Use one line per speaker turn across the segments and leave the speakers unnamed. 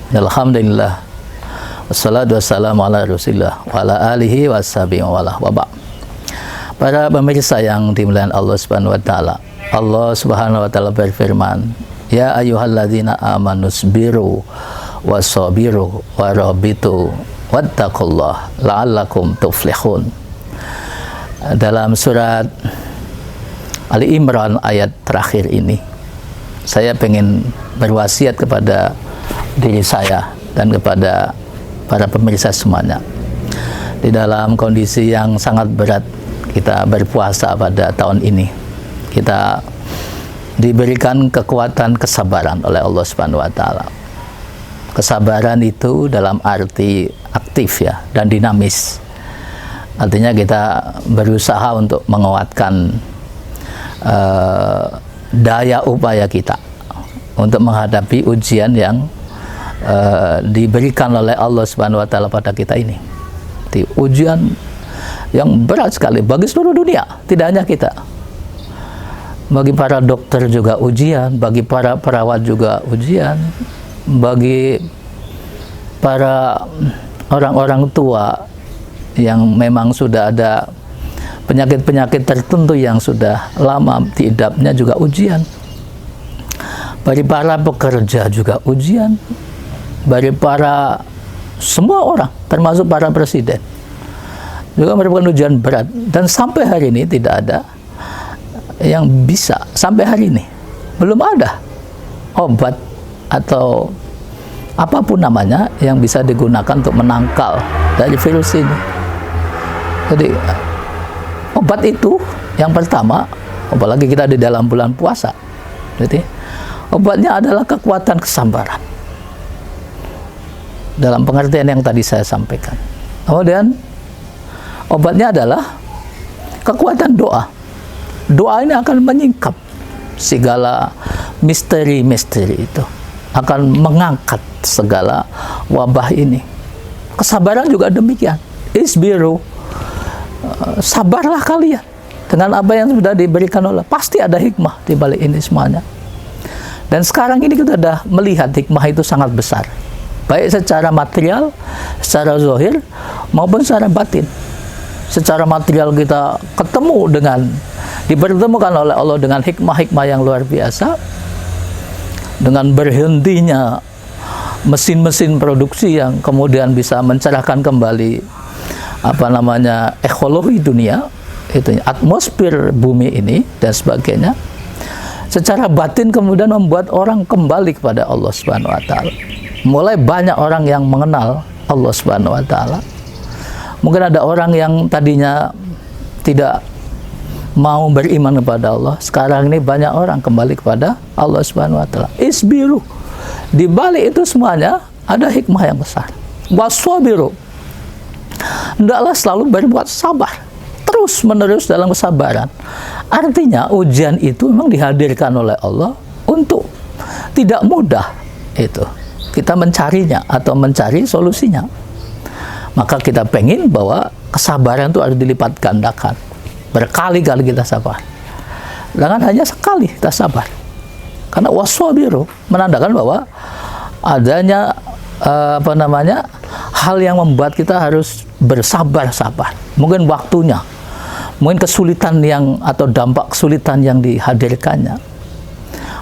Alhamdulillah. Wassalatu wassalamu ala Rasulillah wa ala alihi washabihi wa ala wa ba'd. Para pemirsa yang dimuliakan Allah Subhanahu wa taala. Allah Subhanahu wa taala berfirman, "Ya ayyuhalladzina amanu sabiru wasabiru warabitu wattaqullaha la'allakum tuflihun." Dalam surat Ali Imran ayat terakhir ini, saya ingin berwasiat kepada diri saya dan kepada para pemirsa semuanya. Di dalam kondisi yang sangat berat kita berpuasa pada tahun ini, kita diberikan kekuatan kesabaran oleh Allah Subhanahu wa taala. Kesabaran itu dalam arti aktif ya dan dinamis. Artinya kita berusaha untuk menguatkan daya upaya kita untuk menghadapi ujian yang diberikan oleh Allah Subhanahu wa taala pada kita ini. Di ujian yang berat sekali bagi seluruh dunia, tidak hanya kita. Bagi para dokter juga ujian, bagi para perawat juga ujian, bagi para orang-orang tua yang memang sudah ada penyakit-penyakit tertentu yang sudah lama diidapnya juga ujian. Bagi para pekerja juga ujian. Bagi para semua orang, termasuk para presiden, juga merupakan ujian berat. Dan sampai hari ini tidak ada yang bisa, sampai hari ini belum ada obat atau apapun namanya yang bisa digunakan untuk menangkal dari virus ini. Jadi obat itu yang pertama, apalagi kita di dalam bulan puasa, jadi obatnya adalah kekuatan kesabaran dalam pengertian yang tadi saya sampaikan. Kemudian obatnya adalah kekuatan doa. Doa ini akan menyingkap segala misteri-misteri itu, akan mengangkat segala wabah ini. Kesabaran juga demikian. Isbiru, sabarlah kalian dengan apa yang sudah diberikan oleh. Pasti ada hikmah di balik ini semuanya. Dan sekarang ini kita sudah melihat hikmah itu sangat besar, baik secara material, secara zahir, maupun secara batin. Secara material kita dipertemukan oleh Allah dengan hikmah-hikmah yang luar biasa, dengan berhentinya mesin-mesin produksi yang kemudian bisa mencerahkan kembali ekologi dunia, itu atmosfer bumi ini dan sebagainya. Secara batin kemudian membuat orang kembali kepada Allah Subhanahu wa taala. Mulai banyak orang yang mengenal Allah Subhanahu wa taala. Mungkin ada orang yang tadinya tidak mau beriman kepada Allah, sekarang ini banyak orang kembali kepada Allah Subhanahu wa taala. Isbiru. Di balik itu semuanya ada hikmah yang besar. Waswabiru. Hendaklah selalu berbuat sabar, terus menerus dalam kesabaran. Artinya ujian itu memang dihadirkan oleh Allah untuk tidak mudah itu kita mencarinya atau mencari solusinya. Maka kita pengen bahwa kesabaran itu harus dilipat gandakan, berkali-kali kita sabar, jangan hanya sekali kita sabar. Karena waswabiru menandakan bahwa adanya hal yang membuat kita harus bersabar-sabar. Mungkin waktunya, mungkin kesulitan atau dampak kesulitan yang dihadirkannya.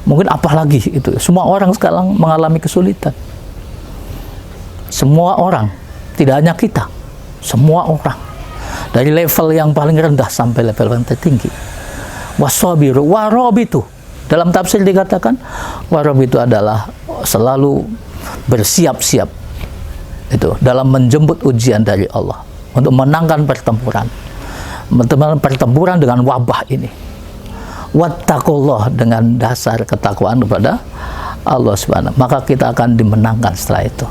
Mungkin apalagi itu. Semua orang sekarang mengalami kesulitan. Semua orang, tidak hanya kita. Semua orang. Dari level yang paling rendah sampai level yang tertinggi. Waswabiru, warabitu. Dalam tafsir dikatakan, warabitu adalah selalu bersiap-siap itu dalam menjemput ujian dari Allah untuk menangkan pertempuran dengan wabah ini. Wattaqullah, dengan dasar ketakwaan kepada Allah Subhanahu. Maka kita akan dimenangkan setelah itu.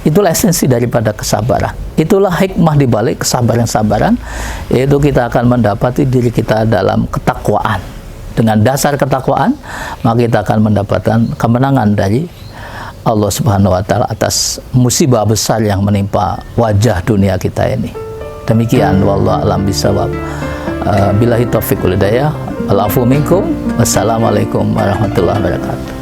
Itulah esensi daripada kesabaran. Itulah hikmah di balik kesabaran-sabaran, yaitu kita akan mendapati diri kita dalam ketakwaan. Dengan dasar ketakwaan, maka kita akan mendapatkan kemenangan dari Allah Subhanahu wa taala atas musibah besar yang menimpa wajah dunia kita ini. Demikian, wallahu a'lam bishawab. Billahi taufiq wal hidayah. Alafu minkum. Wassalamualaikum warahmatullahi wabarakatuh.